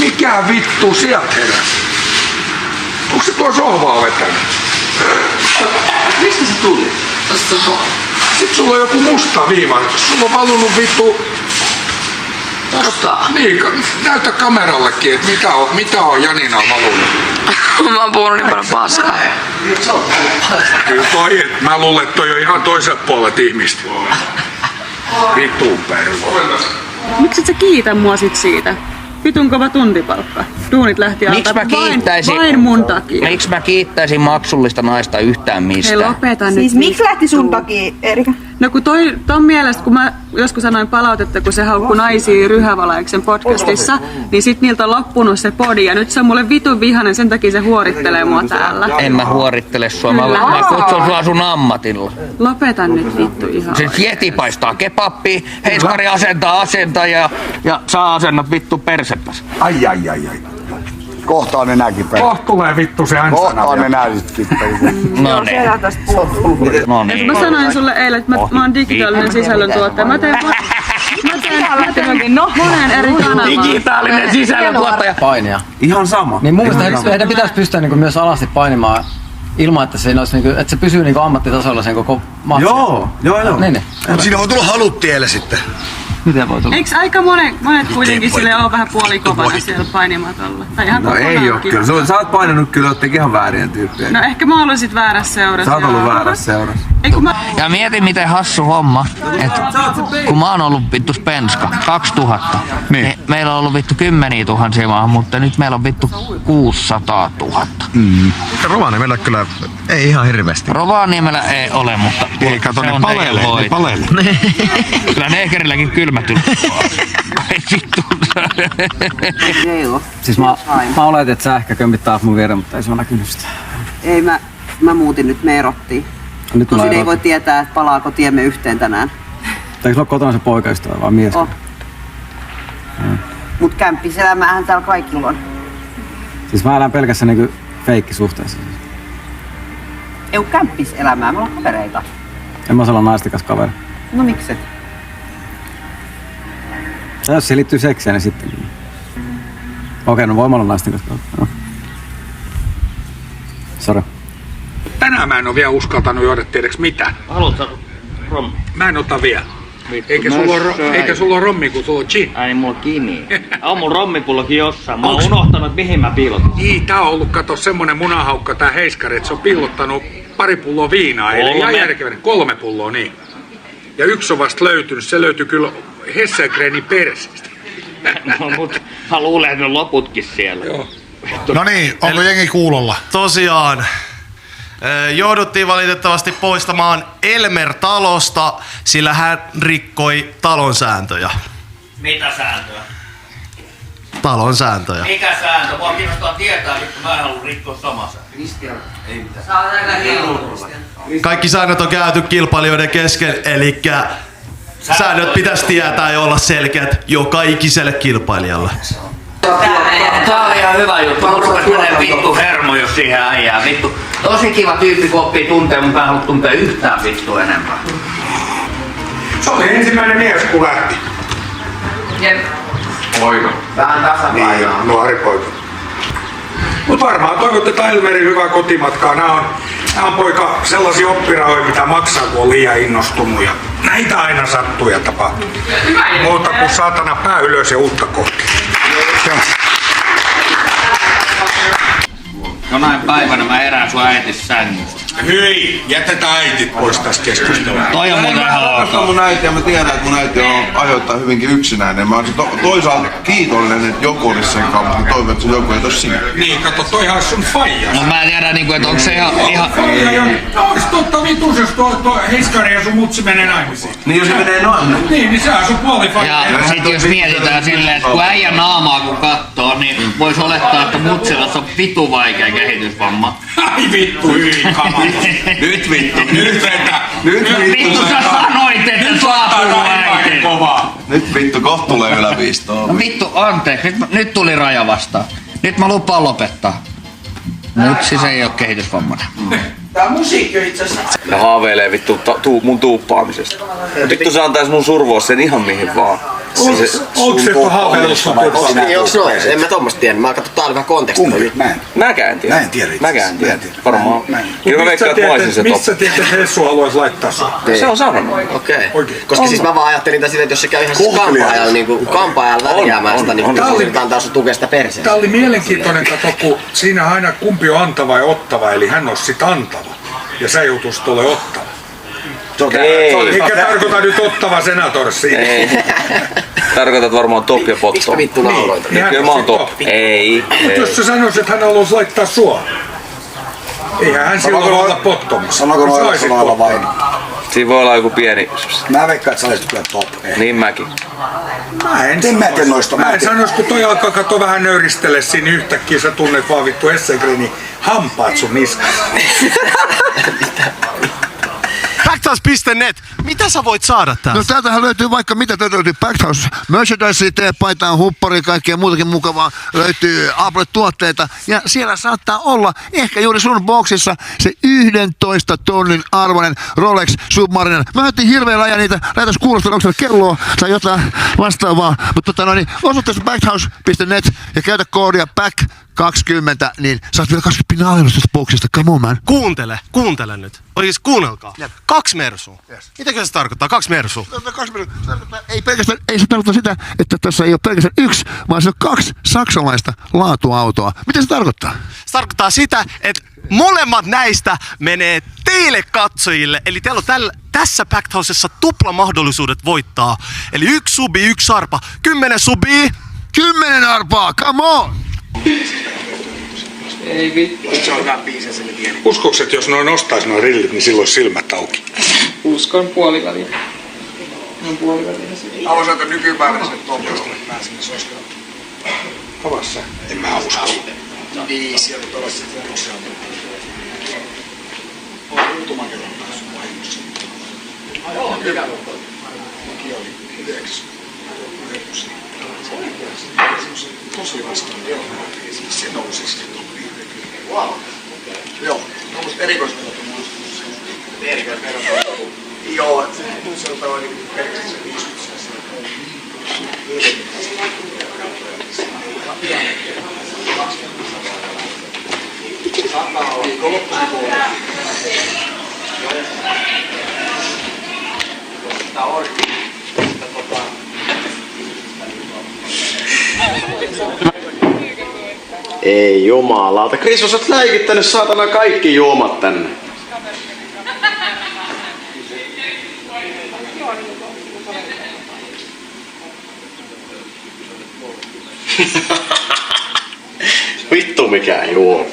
Mikä vittu sieltä heräsi? Onko se tuo sohvaa vetänyt? Mistä se tuli? Sitten sulla on joku musta viiva. Sulla on valunut vittu... Tosta? Niin, näytä kamerallekin, että mitä on Janina valunut. Mä oon puhunut niin paljon paskaa. Kyllä toi, mä luulen, että toi on ihan toiselta puolelta ihmistä. Vittuun perua. Miksi et sä kiitä mua sit siitä? Vitun kova tuntipalkka. Duunit lähti alta vain mun takia. Miksi mä kiittäisin maksullista naista yhtään mistään? Hei lopeta nyt. Siis miksi lähti sun takia, Erika? No kun ton mielestä, kun mä joskus sanoin palautetta, kun se haukkui naisia Ryhävalaiksen podcastissa, niin sit niiltä on loppunut se podi ja nyt se on mulle vitun vihanen, sen takia se huorittelee mua täällä. En mä huorittele sua, mä kutsun sua sun ammatilla. Lopeta nyt vittu ihan. Se jeti paistaa kebappia, Heiskari asentaa ja sä asennat vittu persepäs. Ai. Kohtaan ne näki päin. Kohta tulee vittu se ansana. Kohtaan ne näki päin. No niin. No niin. Mä sanoin sulle eilen, että mä oon digitaalinen sisällöntuottaja. Mä teen monen eri kanavaan. Digitaalinen sisällöntuottaja. Painia. Ihan sama. Niin mun mielestä heidän pitäisi pystyä niinku myös alasti painimaan ilman, että se, olisi, niinku, että se pysyy niinku ammattitasolla sen koko matsin. Joo. Niin. Mutta siinä voi tulla haluttielle sitten. Miten voi tulla? Eikö aika monet kuitenkin sille ole vähän puolikovana siellä painimatolla? Tai ihan No ei oo kyllä. Sä oot painanut kyllä jotenkin ihan väärien tyyppejä. No ehkä mä olin sit väärässä seurassa. Sä oot ollut väärässä seurassa. Ja mieti miten hassu homma, että kun mä oon ollut vittu Spenska 2000, niin meillä on ollut vittu 10 000 maahan, mutta nyt meillä on vittu 600 000. Rovaniemellä kyllä ei ihan hirveästi. Rovaniemellä ei ole, mutta Ei kato, se ne on palelee. Kyllä Neekerilläkin kylmätyy. Siis mä oletin, että sä ehkä kömmit taas mun viereen, mutta ei se ole näkynyt sitä. Ei, mä muutin nyt, me erottiin. Nyt Tosin ei voi tietää, että palaako tiemme yhteen tänään. Eikö sulla kotona se poikaystävä vai mies? Oh. Mut kämppiselämäähän täällä kaikilla on. Siis mä elän pelkässä niinku feikkisuhteessa. Ei oo kämppiselämää, me ollaan kavereita. En mä olla naistikas kaveri. No mikset? Ja jos se liittyy seksiin, niin sitten. Okei, no voin olla naisten kanssa. No. Sori. Tänään mä en oo vielä uskaltanut juoda tiedäks mitä. Haluatko rommi? Mä en ota vielä. Eikä sulla ole rommi, kun sulla on gin. Ai niin mulla on kiinni. On mun rommipullokin jossain. Mä oon unohtanut mihin mä piilotin. Niin, tää on ollut kato semmonen munahaukka tää Heiskari, että se on pillottanut 2 pulloa viinaa. Eli ihan järkevän 3 pulloa niin. Ja yksi on vasta löytynyt, se löytyi kyllä Hesselgrenin perseestä. No mut mä luulen, että ne loputkin siellä. Joo. No niin, onko jengi kuulolla? Tosiaan, jouduttiin valitettavasti poistamaan Elmer talosta, sillä hän rikkoi talon sääntöjä. Mitä sääntöä? Talon sääntöjä. Mikä sääntö? Mua kiinnostaa tietää, että mä en halua rikkoa samaa sääntöä. Kaikki säännöt on käyty kilpailijoiden kesken, eli säännöt pitäisi tietää ja olla selkeät joka ikiselle kilpailijalle. Tää on ihan hyvä juttu. Mulla rupes menee vittu hermo, jos siihen äijää. Vittu. Tosi kiva tyyppi, kun oppii tuntee, mutta mä en halua tuntea yhtään vittu enempää. Se oli ensimmäinen mies, kun lähti. Jep. Poika. Vähän tasapainoa. Niin, nuori poika. Mut varmaan toivotetaan Elmerin hyvää kotimatkaa. Nää on poika sellaisia oppirahoja, mitä maksaa, kun on liian innostunut. Ja näitä aina sattuu ja tapahtuu. Muuta kuin saatana pää ylös ja uutta kohti. Jonain päivänä mä herään sun äitis sängystä. Hyi, jätetään äitit pois tästä keskustelua. Toi on muuten ihan ok. Mun äiti ja mä tiedän, että mun äiti on ajoittain hyvinkin yksinäinen. Mä oon toisaalta kiitollinen, että joku olisi sen kanssa, mutta toivon, että se joku ei tos sinä. Niin, kato, toihan on sun faija. No mä en tiedä, että onko se ihan... Ois totta vitus, jos tuo Heiskari ja sun mutsi menee naimisiin. Niin jos se menee noin. Niin se on sun puolifaija. Ja sit jos mietitään silleen, että kun äijän naamaa kun kattoo, niin vois olettaa, että mutsilla on vitu vaikea kehitysvamma. Ai vittu, hyi kamala. Nyt vittu. Nyt vetä. Vittu sä sanoit, että saapuu äiti. Kovaa. Nyt vittu, kohta tulee yläviistoon. No vittu, anteeksi. Nyt tuli raja vastaan. Nyt mä lupaan lopettaa. Mutsi se ei oo kehitysvammana. Tää musiikki on itse asiassa. Ne haaveilee vittu mun tuuppaamisesta. Vittu se antais mun survoa sen ihan mihin vaan. Onko se haaveillut sun tupaa? Niin, onks noin? En mä tommoista tiedä. Mä katson täällä vähän kontekstia. Mäkään tiedä. Mä en tiedä. Mäkään tiedä. Varmaan. Kyllä mä veikkaan, että mä olisin se top. Missä tiedät, että Hessu haluaisi laittaa sun? Se on sanonut. Okei. Koska siis mä vaan ajattelin tätä silleen, että jos se käy ihan siis kampaajalla, niin kampaajalla värjäämään sitä, niin yritetään taas tukea sitä perseestä. Tämä oli mielenkiintoinen kato, kun siinä aina kumpi on antava ja ottava, eli hän on sit antava. Ja sä joutuisit ole ottava. Eikä tarkoita nyt ottava senatorsia. Ei. Tarkoitat varmaan top ja bottom. Miksi mä vittu nauroin? Kyllä mä oon top. Ei. Mutta jos sä sanois, että hän haluaisi laittaa sua, eihän hän silloin olla bottomissa. Sanoiko noilla sanoilla vain? Siinä voi olla joku pieni... Mä veikkaan, että sä olisit kyllä top. Niin mäkin. Mä en sanois, kun toi alkaa kato vähän nöyristele siinä yhtäkkiä, sä tunnet vaan vittu Essegrenin hampaat sun niskassa. Backhouse.net, mitä sä voit saada täältä? No täältähän löytyy vaikka mitä, täältä löytyy Backhouse merchandise, teepaitaa, huppari, kaikkea muutakin mukavaa. Löytyy Apple-tuotteita ja siellä saattaa olla ehkä juuri sun boksissa se 11 tonnin arvoinen Rolex Submariner. Mä otin hirveän laaja niitä, laitais kuulostaa, onko siellä kelloa tai jotain vastaavaa. Mutta osoitteessa backhouse.net ja käytä koodia BACK20, niin saat vielä 20 alennus tästä boksista. Come on, man. Kuuntele nyt. Oikeesti kuunnelkaa. 2 mersua. Yes. Mitäkö se tarkoittaa? 2 mersua? Ei se tarkoita sitä, että tässä ei ole pelkästään yksi, vaan se on 2 saksalaista laatuautoa. Mitä se tarkoittaa? Se tarkoittaa sitä, että molemmat näistä menee teille katsojille. Eli teillä on tässä Backhousessa tupla mahdollisuudet voittaa. Eli 1 subi, 1 arpa. 10 subi. 10 arpaa, come on! Ei vittu. Uskoks, että jos noin ostais noin rillit, niin silloin olisi silmät auki? Uskon puoliväliin. On puoliväliin siinä. Haluaisin, että nykypäivänä sen topiolle pääsemme soskella. Tavassa. En mä usko. 5 ja nyt olisi sitten useammin. On muutaman kerran päässyt vahingossa. Joo, hyvä. Mäkin oli 9. Tosi vastaan diamantiin, siis se nousi sitten toppiin. Wow. Joo, tuommoista erikoisverrat on muistunut. Erikoisverrat on. Joo, se on tavallaan niin pelkästään se 50 Ei jumalauta. Kristus, sä oot läikittänyt saatana kaikki juomat tänne. Vittu mikään juo.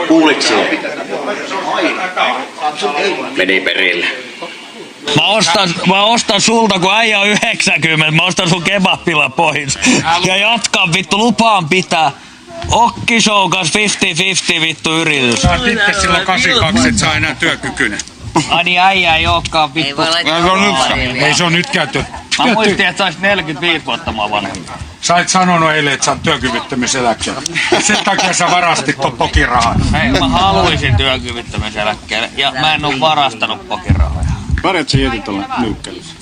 Kuuliks meni perille. Mä ostan sulta, kun äijä on 90, mä ostan sun kebabilla pois. Ja jatkan vittu, lupaan pitää. Okkishow kanssa 50-50 vittu yritys. Sä oot itse silloin 82, et sä enää työkykyinen. Ai niin äijä ei ookaan vittu. Ei se on nyt käyty. Mä muistin, että sä ois 45 vuotta mua vanhempi. Sä et sanonut eilen, että sä oot työkyvyttömyyseläkkeellä. Sen takia sä varastit ton pokirahan. Hei, mä haluisin työkyvyttömyyseläkkeelle ja mä en oo varastanut pokirahoja. Pärjät sä jätit tuolla nyykkelyssä?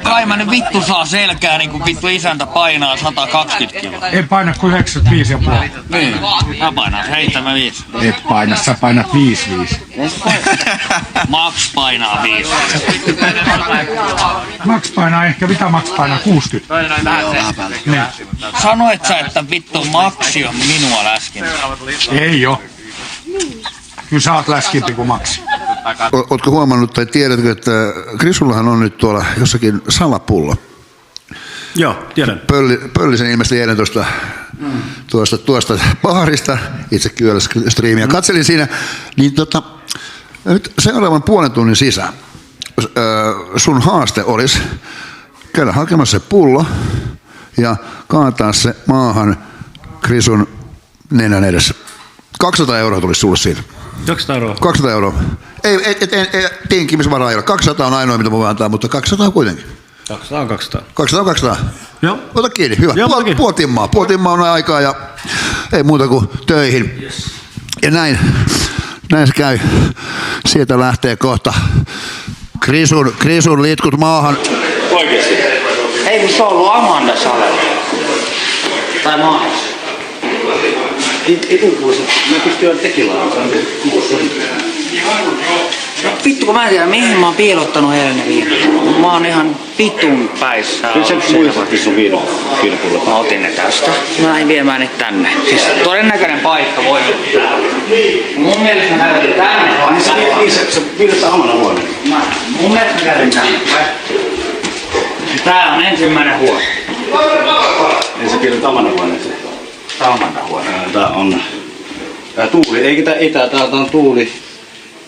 Kai mä nyt vittu saa selkää, niin kun vittu isäntä painaa 120 kiloa. En paina kuin 95,5. Niin. Mä painan 75. Et paina, sä painat 55. Max painaa 5. Max painaa ehkä, mitä Max painaa 60? Niin. Sanoit sä, että vittu Maxi on minua läskin. Ei oo. Kyllä sä oot läskimpi kuin Max. Ootko huomannut tai tiedätkö, että Krisullahan on nyt tuolla jossakin salapullo? Joo, tiedän. Pöllisen ilmeisesti eilen tuosta baarista, itse kyllä striimiä katselin siinä, niin nyt seuraavan puolen tunnin sisään sun haaste olisi käydä hakemassa se pullo ja kaataa se maahan Krisun nenän edessä. 200 € tulisi sulle siitä. 200 €. 200 €. Ei tinkimisvaraa ei ole. 200 on ainoa, mitä voi antaa, mutta 200 kuitenkin. 200. Joo. Ota kiinni, hyvä. Joo, Puoli timmaa on aikaa ja ei muuta kuin töihin. Ja näin se käy. Sieltä lähtee kohta Krisun litkut maahan. Oikeesti? Ei, mutta se on ollut Amanda Salella. Tai Maahas. Ei kuulosta. Mä pystyn tekillaan. Vittu, kun mä en tiedä, mihin mä oon piilottanut eilen viinat. Mä oon ihan vitun päissä. Kyllä sä muistatkin sun viinapullo. Mä otin ne tästä. Mä lähdin viemään ne tänne. Siis todennäköinen paikka voi olla täällä. Mun mielestä mä kävin tänne. Niin se viinattaa omana huoneen. Mun mielestä mä kävin tänne. Tää on ensimmäinen huone. Ei se viinattaa omana huoneeseen. Tää on Amanda huone. Tää on... Tää Tuuli. Ei tää on Tuuli.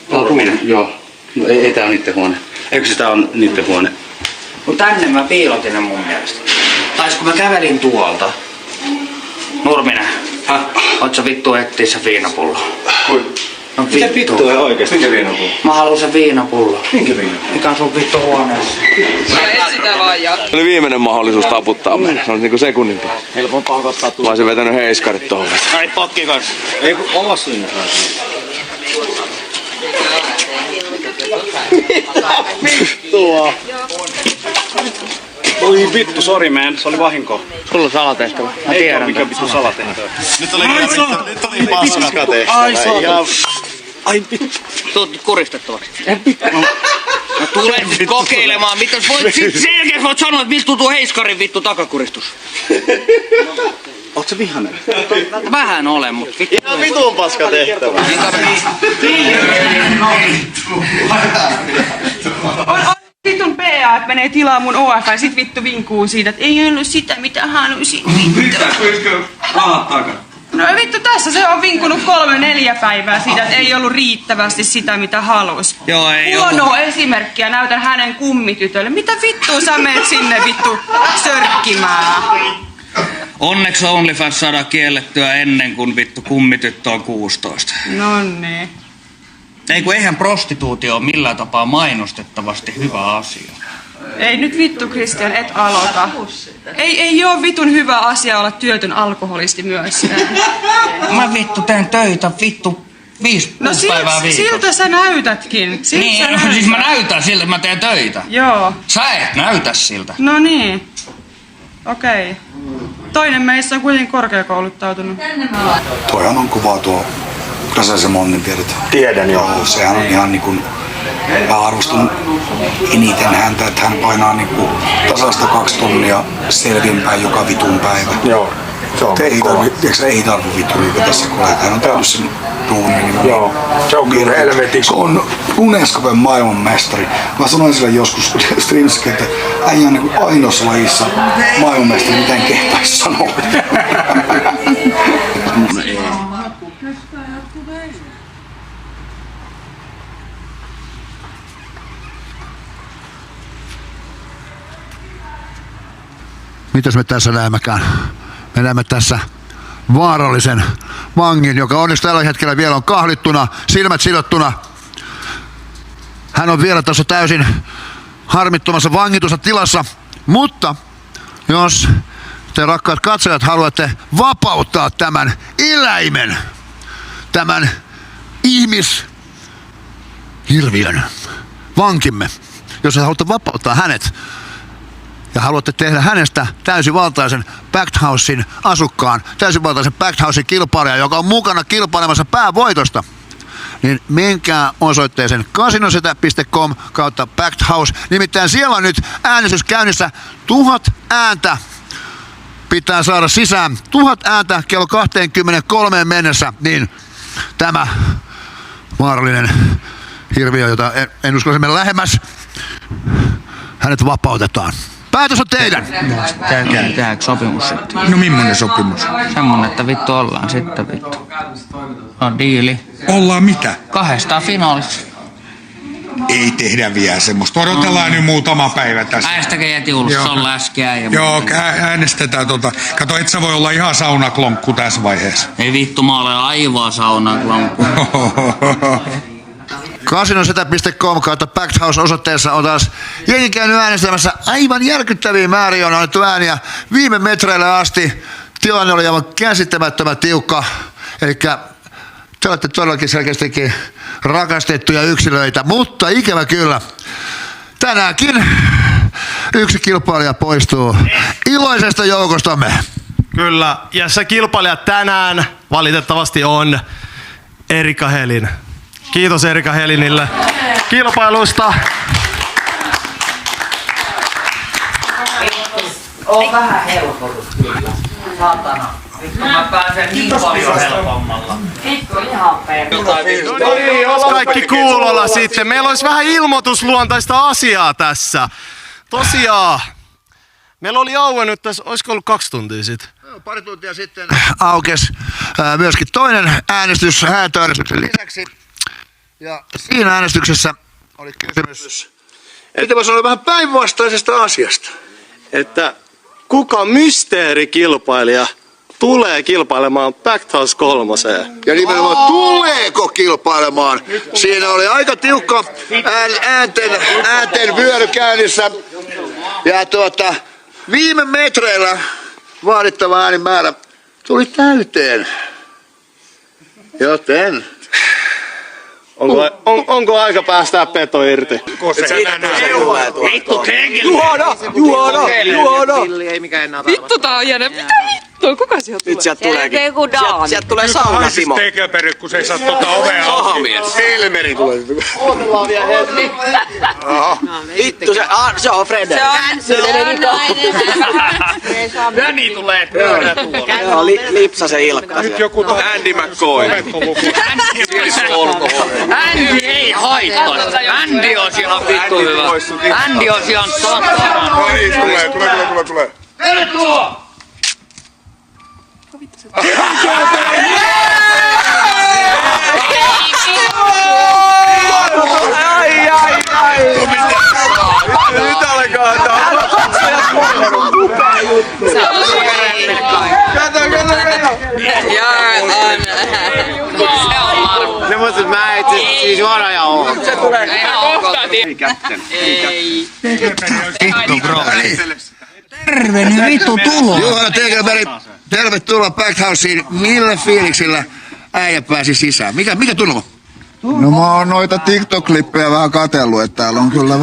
Tää on Tuuli. Joo. No ei tää on niitten huone. Eikö se tää on niitten huone? Mut tänne mä piilotin ne mun mielestä. Tais kun mä kävelin tuolta. Nurminen. Oot sä vittu etsiä se viinapullo? No Mitä vittua oikeesti? Minkä viinapullo? Mä haluun se viinapullo. Minkä viinapullo? Mikä on sun vittu huoneessa? Etsitään vaan ja. Se oli viimeinen mahdollisuus taputtaa meidän. Se on niinku sekunnin päästä. Helpompaa ottaa Mä olisin vetänyt heiskarit tohon. Ai pakki kanssa. Ei kun omassa linnassa. Vittua! Oi vittu, sorry man, se oli vahinko. Sulla on salatehtävä. Mä Ei tiedän. oo mikä vittu salatehtävä. Nyt oli paska tehtävä. Ai vittu. Tuut kuristettavaksi. Mä tulen kokeilemaan, mitä voit selkeästi voit sanoa, että miltä tuntuu heiskarin vittu takakuristus. Oot sä vihanen? Vähän olen, mut vittu. Ihan vitun paska tehtävä. On vitun PA, että menee tilaa mun OF ja sit vittu vinkuu siitä, että ei ollut sitä mitä halusin. Mitä? Pyyskö rahat takana? No vittu, tässä se on vinkunut 3-4 päivää siitä, että ei ollut riittävästi sitä mitä halus. Joo, ei Huonoa esimerkkiä näytän hänen kummitytölle. Mitä vittua sä meet sinne vittu sörkkimään? Onneksi OnlyFans saadaan kiellettyä ennen kuin vittu kummityttö on 16. Nonni. Ei kun eihän prostituutio ole millään tapaa mainostettavasti hyvä asia. Ei nyt vittu Kristian, et aloita. Ei oo vitun hyvä asia olla työtön alkoholisti myös. Mä vittu teen töitä vittu 5 päivää viikossa. Siltä sä näytätkin. Niin, siis mä näytän siltä, että mä teen töitä. Joo. Sä et näytä siltä. No niin. Okei. Toinen meistä on kuitenkin korkeakouluttautunut. Toihan on kuvaa tuo Räsäsen Monnin, tiedät? Tiedän joo. Sehän on ihan niinku... Mä arvostan eniten häntä, että hän painaa niinku tasasta 2 tonnia selvinpäin joka vitun päivä. Joo. Se on ei tarvi vittu tässä kun hän on tehnyt sen duunin. Niin joo. Se on kyllä helvetin. Se on Unescopen maailmanmestari. Mä sanoin sille joskus streamskin, että äijä on niinku ainoassa lajissa maailmanmestari, miten kehtaisi sanoa. Mitäs me tässä näemmekään? Me näemme tässä vaarallisen vangin, joka onneksi tällä hetkellä vielä on kahlittuna, silmät sidottuna. Hän on vielä tässä täysin harmittomassa vangitussa tilassa, mutta jos te rakkaat katsojat haluatte vapauttaa tämän eläimen, tämän ihmishirviön, vankimme, jos haluatte vapauttaa hänet, ja haluatte tehdä hänestä täysivaltaisen Packed Housein asukkaan, täysivaltaisen Packed Housein kilpailija, joka on mukana kilpailemassa päävoitosta, niin menkää osoitteeseen casinosetä.com kautta Packed House. Nimittäin siellä on nyt äänestys käynnissä. 1000 ääntä pitää saada sisään. 1000 ääntä kello 23 mennessä, niin tämä vaarallinen hirviö, jota en usko mennä lähemmäs, hänet vapautetaan. Päätös on teidän. Tehdäänkö sopimus sitten? No millainen sopimus? Semmonen, että vittu ollaan sitten vittu. On diili. Ollaan mitä? 2 finaalissa. Ei tehdä vielä semmoista. Odotellaan nyt muutama päivä tässä. Äänestäkää jätiulussa, se on läskiä. Joo, äänestetään Kato, et sä voi olla ihan saunaklonkku tässä vaiheessa. Ei vittu, mä olen aivan saunaklonkku. Casinosetä.com kautta Packed House osoitteessa on taas jengi käynyt äänestämässä. Aivan järkyttäviä määriä on annettu ääniä viime metreille asti. Tilanne oli aivan käsittämättömän tiukka. Elikkä te olette todellakin selkeästikin rakastettuja yksilöitä, mutta ikävä kyllä. Tänäänkin yksi kilpailija poistuu iloisesta joukostamme. Kyllä, ja se kilpailija tänään valitettavasti on Erika Helin. Kiitos Erika Helinille kilpailusta. On vähän helpotus kyllä. Saatana. Vittu mä pääsen niin paljon helpommalla. Vittu ihan No niin, kaikki kuulolla sitten. Meillä olisi vähän ilmoitusluontaista asiaa tässä. Tosiaan, meillä oli Aue nyt tässä, olisiko ollut 2 tuntia sitten? Pari tuntia sitten aukesi myöskin toinen äänestys häätöäänestyksen lisäksi. Ja siinä äänestyksessä oli kysymys, että voisi olla vähän päinvastaisesta asiasta. Että kuka mysteerikilpailija tulee kilpailemaan Packed House 3? Ja nimenomaan tuleeko kilpailemaan? Siinä oli aika tiukka äänten vyöry käynnissä. Ja viime metreillä vaadittava äänimäärä tuli täyteen. Joten Onko aika päästää peto irti? Vittu Vittu tää on jännä. Mitä vittua? Kuka sieltä tulee? Nyt sieltä tuleekin. Sieltä tulee sauna Simo. Tekeperi, kun se ei saa ovea auki. Helmeri tulee. Odotellaan vielä hetki. Vittu se on Fred. Jäni tulee pyörä tuolla. Joo, Lipsasen Ilkka. Nyt joku Andy McCoy. Andy ei haittaa. Andy on ihan vittu hyvä. Andy on ihan satana. No niin, tulee. Tervetuloa! Nyt alkaa Semmoiset mä et siis juoda oon. Se tulee ihan kohta. Ei. Vittu bro. Terve nyt vittu tulo. Juhana Tekeperi, tervetuloa Packed Houseen. Millä fiiliksillä äijä pääsi sisään? Mikä tunnelma? No mä oon noita TikTok-klippejä vähän katsellut, että täällä on kyllä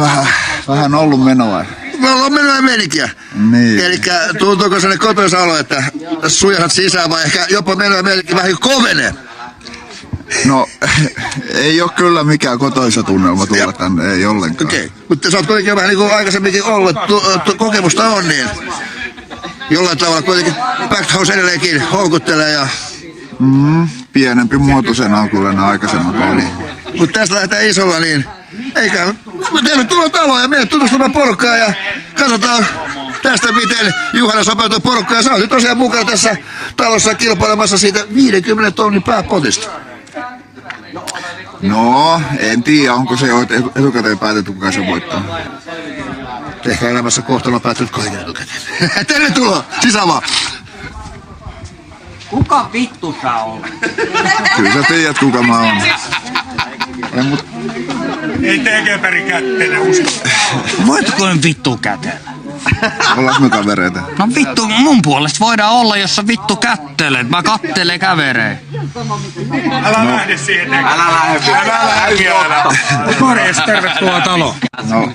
vähän ollut menoa. Me ollaan menoa meininkiä. Niin. Elikkä tuntuuko sellainen kotoisa olo, että sujahat sisään vai ehkä jopa menoa meininki vähän kovenee? No ei oo kyllä mikään kotoisa tunnelma tulla tänne, ei ollenkaan. Okei, mutta sä oot kuitenkin vähän niin kuin aikaisemminkin ollut, kokemusta on niin. Jollain tavalla kuitenkin Packed House edelleenkin houkuttelee ja... Pienempi muotoisena on kyllä nämä aikaisemmat oli. Mutta tästä lähdetään isolla niin... Eikä... Tervetuloa taloon ja mene tutustumaan porukkaan ja katsotaan tästä miten Juhana sopeutuu porukkaan. Ja sä oot tosiaan mukana tässä talossa kilpailemassa siitä 50 tonnin pääpotista. No, en tiedä, onko se jo etukäteen päätetty, kuka se voittaa. Ehkä elämässä kohtalon päättynyt kaiken etukäteen. Tervetuloa! Sisään vaan! Kuka vittu sä oot? Kyllä sä tiedät, kuka mä oon. Ei Tekeperi kättene usko. Voitko en vittu kätellä? Ollaanko me kavereita? No vittu, mun puolesta voidaan olla, jos sä vittu kättelet. Mä kattelen kävereen. Älä lähde siihen. Älä lähde vielä. Morjes, tervetuloa taloon. No.